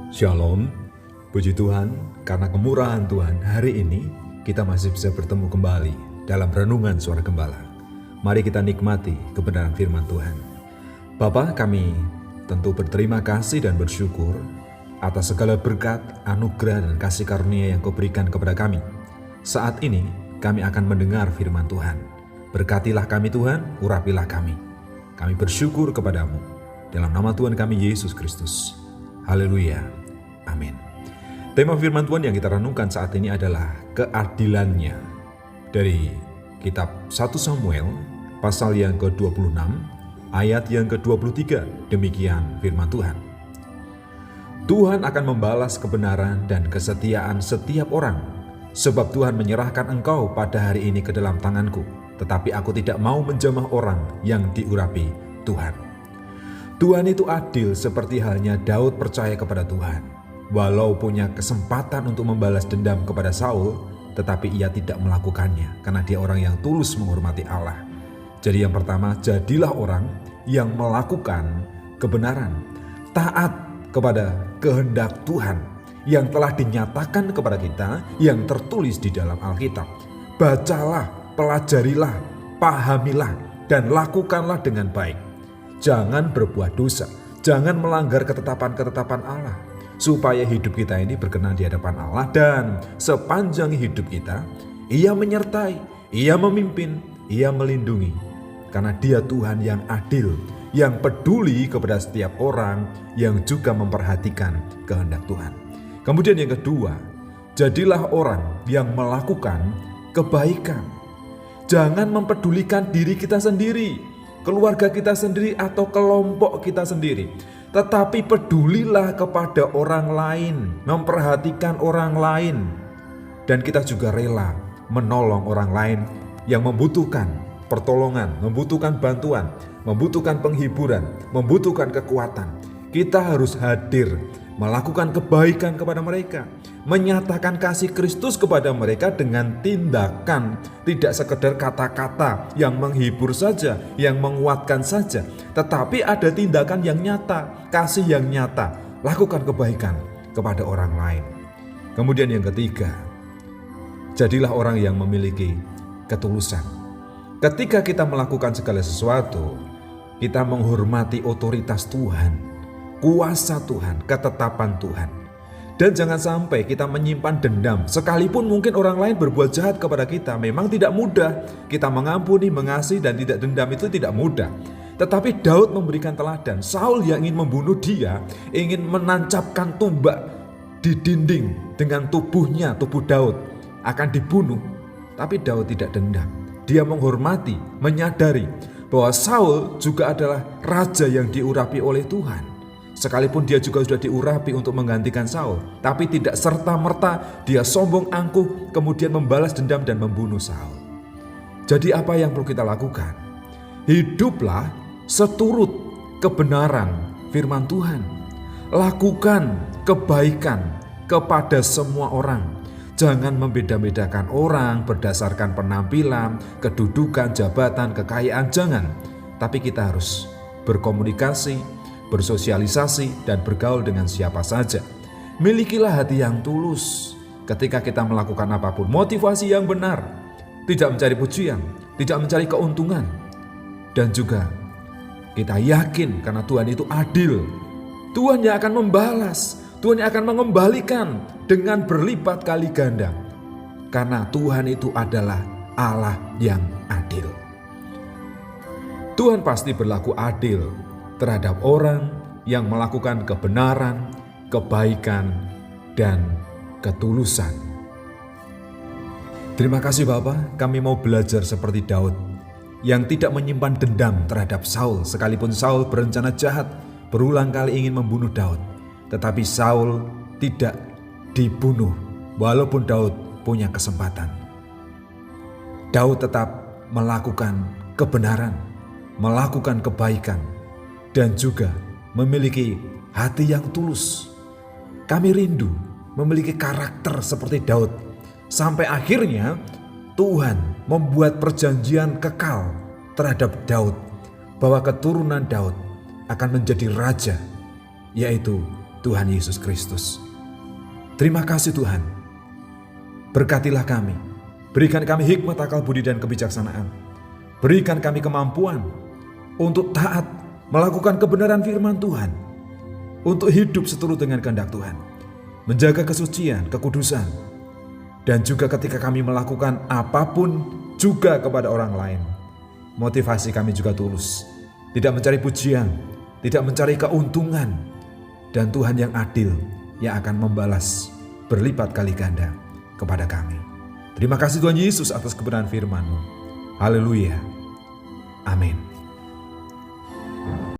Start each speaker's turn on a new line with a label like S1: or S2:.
S1: Shalom, puji Tuhan, karena kemurahan Tuhan hari ini kita masih bisa bertemu kembali dalam renungan Suara Gembala. Mari kita nikmati kebenaran firman Tuhan. Bapa, kami tentu berterima kasih dan bersyukur atas segala berkat, anugerah dan kasih karunia yang Kau berikan kepada kami. Saat ini kami akan mendengar firman Tuhan. Berkatilah kami Tuhan, urapilah kami. Kami bersyukur kepadamu dalam nama Tuhan kami Yesus Kristus. Haleluya. Amin. Tema firman Tuhan yang kita renungkan saat ini adalah keadilannya. Dari kitab 1 Samuel pasal yang ke-26 ayat yang ke-23. Demikian firman Tuhan. Tuhan akan membalas kebenaran dan kesetiaan setiap orang, sebab Tuhan menyerahkan engkau pada hari ini ke dalam tanganku, tetapi aku tidak mau menjamah orang yang diurapi Tuhan. Tuhan itu adil seperti halnya Daud percaya kepada Tuhan. Walau punya kesempatan untuk membalas dendam kepada Saul, tetapi ia tidak melakukannya karena dia orang yang tulus menghormati Allah. Jadi yang pertama, jadilah orang yang melakukan kebenaran, taat kepada kehendak Tuhan yang telah dinyatakan kepada kita, yang tertulis di dalam Alkitab. Bacalah, pelajarilah, pahamilah, dan lakukanlah dengan baik. Jangan berbuat dosa, jangan melanggar ketetapan-ketetapan Allah, supaya hidup kita ini berkenan di hadapan Allah, dan sepanjang hidup kita Ia menyertai, Ia memimpin, Ia melindungi. Karena Dia Tuhan yang adil, yang peduli kepada setiap orang, yang juga memperhatikan kehendak Tuhan. Kemudian yang kedua, jadilah orang yang melakukan kebaikan. Jangan mempedulikan diri kita sendiri, keluarga kita sendiri, atau kelompok kita sendiri, tetapi pedulilah kepada orang lain, memperhatikan orang lain. Dan kita juga rela menolong orang lain yang membutuhkan pertolongan, membutuhkan bantuan, membutuhkan penghiburan, membutuhkan kekuatan. Kita harus hadir, melakukan kebaikan kepada mereka, menyatakan kasih Kristus kepada mereka dengan tindakan, tidak sekedar kata-kata yang menghibur saja, yang menguatkan saja, tetapi ada tindakan yang nyata, kasih yang nyata. Lakukan kebaikan kepada orang lain. Kemudian yang ketiga, jadilah orang yang memiliki ketulusan. Ketika kita melakukan segala sesuatu, kita menghormati otoritas Tuhan, kuasa Tuhan, ketetapan Tuhan. Dan jangan sampai kita menyimpan dendam. Sekalipun mungkin orang lain berbuat jahat kepada kita, memang tidak mudah. Kita mengampuni, mengasihi, dan tidak dendam itu tidak mudah. Tetapi Daud memberikan teladan. Saul yang ingin membunuh dia, ingin menancapkan tombak di dinding dengan tubuhnya, tubuh Daud akan dibunuh. Tapi Daud tidak dendam. Dia menghormati, menyadari bahwa Saul juga adalah raja yang diurapi oleh Tuhan. Sekalipun dia juga sudah diurapi untuk menggantikan Saul, tapi tidak serta-merta dia sombong angkuh kemudian membalas dendam dan membunuh Saul. Jadi apa yang perlu kita lakukan? Hiduplah seturut kebenaran firman Tuhan. Lakukan kebaikan kepada semua orang. Jangan membeda-bedakan orang berdasarkan penampilan, kedudukan, jabatan, kekayaan, jangan. Tapi kita harus berkomunikasi, bersosialisasi, dan bergaul dengan siapa saja. Milikilah hati yang tulus ketika kita melakukan apapun. Motivasi yang benar, tidak mencari pujian, tidak mencari keuntungan. Dan juga kita yakin karena Tuhan itu adil. Tuhan yang akan membalas, Tuhan yang akan mengembalikan dengan berlipat kali ganda. Karena Tuhan itu adalah Allah yang adil. Tuhan pasti berlaku adil terhadap orang yang melakukan kebenaran, kebaikan, dan ketulusan. Terima kasih Bapa, kami mau belajar seperti Daud yang tidak menyimpan dendam terhadap Saul, sekalipun Saul berencana jahat, berulang kali ingin membunuh Daud. Tetapi Saul tidak dibunuh walaupun Daud punya kesempatan. Daud tetap melakukan kebenaran, melakukan kebaikan, dan juga memiliki hati yang tulus. Kami rindu memiliki karakter seperti Daud. Sampai akhirnya Tuhan membuat perjanjian kekal terhadap Daud, bahwa keturunan Daud akan menjadi raja, yaitu Tuhan Yesus Kristus. Terima kasih Tuhan. Berkatilah kami. Berikan kami hikmat, akal budi, dan kebijaksanaan. Berikan kami kemampuan untuk taat melakukan kebenaran firman Tuhan. Untuk hidup seturut dengan kehendak Tuhan. Menjaga kesucian, kekudusan. Dan juga ketika kami melakukan apapun juga kepada orang lain. Motivasi kami juga tulus. Tidak mencari pujian, tidak mencari keuntungan. Dan Tuhan yang adil yang akan membalas berlipat kali ganda kepada kami. Terima kasih Tuhan Yesus atas kebenaran firman-Mu. Haleluya. Amin.